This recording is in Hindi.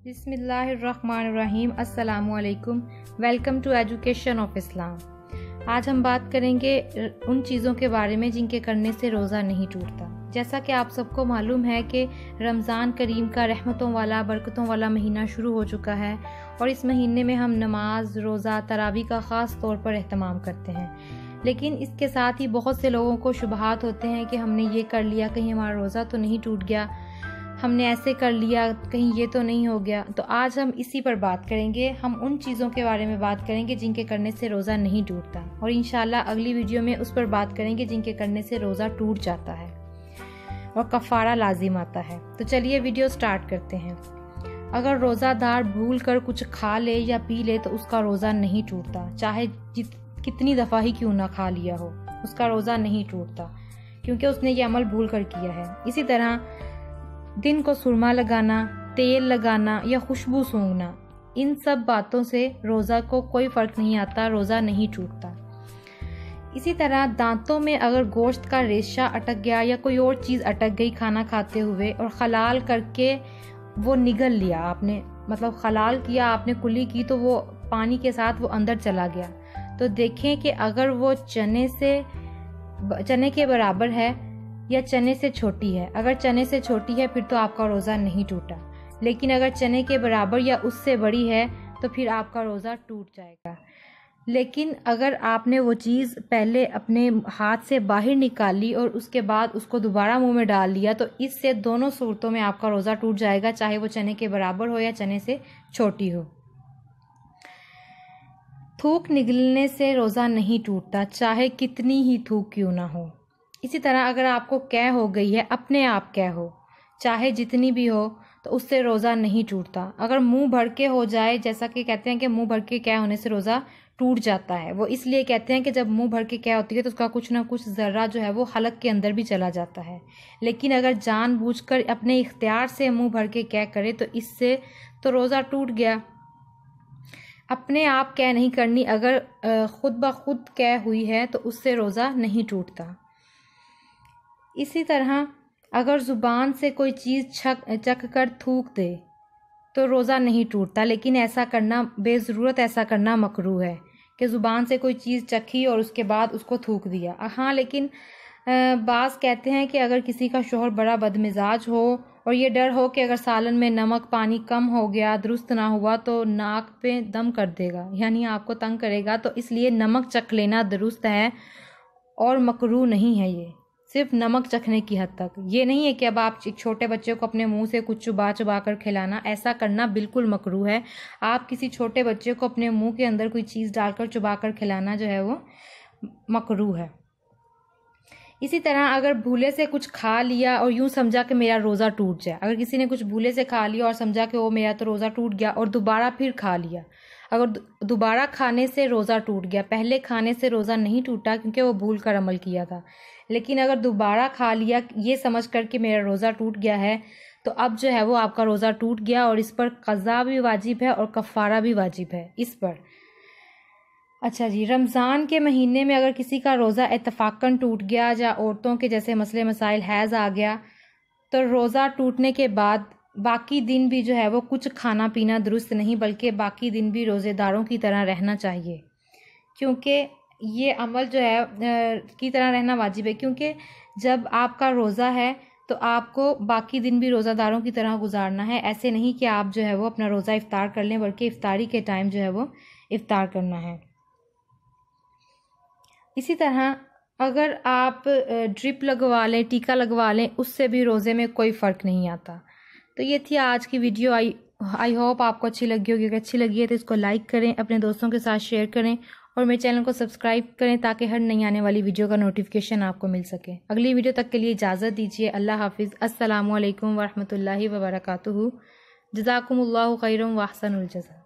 बिस्मिल्लाहिर्रहमानिर्रहीम। अस्सलामुअलैकुम। Welcome to education of Islam. आज हम बात करेंगे उन चीज़ों के बारे में जिनके करने से रोज़ा नहीं टूटता। जैसा कि आप सबको मालूम है कि रमज़ान करीम का रहमतों वाला बरकतों वाला महीना शुरू हो चुका है और इस महीने में हम नमाज, रोज़ा, तरावी का ख़ास तौर पर एहतमाम करते हैं। लेकिन इसके साथ ही बहुत से लोगों को शुबहात होते हैं कि हमने ये कर लिया, कहीं हमारा रोज़ा तो नहीं टूट गया, हमने ऐसे कर लिया, कहीं ये तो नहीं हो गया। तो आज हम इसी पर बात करेंगे। हम उन चीज़ों के बारे में बात करेंगे जिनके करने से रोज़ा नहीं टूटता, और इंशाल्लाह अगली वीडियो में उस पर बात करेंगे जिनके करने से रोज़ा टूट जाता है और कफ़ारा लाजिम आता है। तो चलिए वीडियो स्टार्ट करते हैं। अगर रोज़ादार भूल कर कुछ खा ले या पी ले तो उसका रोज़ा नहीं टूटता, चाहे कितनी दफ़ा ही क्यों ना खा लिया हो, उसका रोज़ा नहीं टूटता, क्योंकि उसने ये अमल भूल कर किया है। इसी तरह दिन को सुरमा लगाना, तेल लगाना या खुशबू सूंघना, इन सब बातों से रोज़ा को कोई फ़र्क नहीं आता, रोज़ा नहीं टूटता। इसी तरह दांतों में अगर गोश्त का रेशा अटक गया या कोई और चीज़ अटक गई खाना खाते हुए और खलाल करके वो निगल लिया आपने, मतलब खलाल किया आपने, कुली की, तो वो पानी के साथ वो अंदर चला गया, तो देखें कि अगर वो चने के बराबर है या चने से छोटी है। अगर चने से छोटी है फिर तो आपका रोज़ा नहीं टूटा, लेकिन अगर चने के बराबर या उससे बड़ी है तो फिर आपका रोज़ा टूट जाएगा। लेकिन अगर आपने वो चीज़ पहले अपने हाथ से बाहर निकाली और उसके बाद उसको दोबारा मुंह में डाल लिया, तो इससे दोनों सूरतों में आपका रोज़ा टूट जाएगा, चाहे वो चने के बराबर हो या चने से छोटी हो। थूक निगलने से रोज़ा नहीं टूटता, चाहे कितनी ही थूक क्यों ना हो। इसी तरह अगर आपको कै हो गई है, अपने आप कै हो, चाहे जितनी भी हो, तो उससे रोज़ा नहीं टूटता। अगर मुंह भर के हो जाए, जैसा कि कहते हैं कि मुंह भर के कै होने से रोज़ा टूट जाता है, वो इसलिए कहते हैं कि जब मुंह भर के कै होती है तो उसका कुछ ना कुछ ज़र्रा जो है वो हलक के अंदर भी चला जाता है। लेकिन अगर जानबूझकर अपने इख्तियार से मुंह भर के कै करे तो इससे तो रोज़ा टूट गया। अपने आप कै नहीं करनी, अगर खुद ब खुद कै हुई है तो उससे रोज़ा नहीं टूटता। इसी तरह अगर ज़ुबान से कोई चीज़ चख कर थूक दे तो रोज़ा नहीं टूटता, लेकिन ऐसा करना बेज़रूरत, ऐसा करना मकरूह है कि ज़ुबान से कोई चीज़ चखी और उसके बाद उसको थूक दिया। हाँ, लेकिन बाज़ कहते हैं कि अगर किसी का शौहर बड़ा बदमिजाज हो और ये डर हो कि अगर सालन में नमक पानी कम हो गया, दुरुस्त ना हुआ, तो नाक पे दम कर देगा, यानी आपको तंग करेगा, तो इसलिए नमक चख लेना दुरुस्त है और मकरूह नहीं है। ये सिर्फ नमक चखने की हद तक, ये नहीं है कि अब आप एक छोटे बच्चे को अपने मुंह से कुछ चुबा चुबा कर खिलाना, ऐसा करना बिल्कुल मकरूह है। आप किसी छोटे बच्चे को अपने मुंह के अंदर कोई चीज़ डालकर चुबा कर खिलाना जो है वो मकरूह है। इसी तरह अगर भूले से कुछ खा लिया और यूं समझा कि मेरा रोज़ा टूट जाए, अगर किसी ने कुछ भूले से खा लिया और समझा कि वो मेरा तो रोज़ा टूट गया और दोबारा फिर खा लिया, अगर दोबारा खाने से रोज़ा टूट गया, पहले खाने से रोज़ा नहीं टूटा क्योंकि वो भूल कर अमल किया था, लेकिन अगर दोबारा खा लिया ये समझ कर कि मेरा रोज़ा टूट गया है, तो अब जो है वो आपका रोज़ा टूट गया और इस पर क़ज़ा भी वाजिब है और कफ़ारा भी वाजिब है इस पर। अच्छा जी, रमज़ान के महीने में अगर किसी का रोज़ा इत्तफ़ाक़न टूट गया, या औरतों के जैसे मसले मसाइल हैज़ आ गया, तो रोज़ा टूटने के बाद बाकी दिन भी जो है वो कुछ खाना पीना दुरुस्त नहीं, बल्कि बाकी दिन भी रोज़ेदारों की तरह रहना चाहिए, क्योंकि ये अमल जो है की तरह रहना वाजिब है। क्योंकि जब आपका रोज़ा है तो आपको बाकी दिन भी रोज़ादारों की तरह गुजारना है। ऐसे नहीं कि आप जो है वो अपना रोज़ा इफ्तार कर लें, बल्कि इफ्तारी के टाइम जो है वो इफ्तार करना है। इसी तरह अगर आप ड्रिप लगवा लें, टीका लगवा लें, उससे भी रोज़े में कोई फ़र्क नहीं आता। तो ये थी आज की वीडियो। आई होप आपको अच्छी लगी होगी। अगर अच्छी लगी है तो इसको लाइक करें, अपने दोस्तों के साथ शेयर करें और मेरे चैनल को सब्सक्राइब करें ताकि हर नई आने वाली वीडियो का नोटिफिकेशन आपको मिल सके। अगली वीडियो तक के लिए इजाज़त दीजिए। अल्लाह हाफिज़। अस्सलामु अलैकुम वरहमतुल्लाहि वबरकातुहू। जज़ाकुमुल्लाहु खैरन व अहसनुल जज़ा।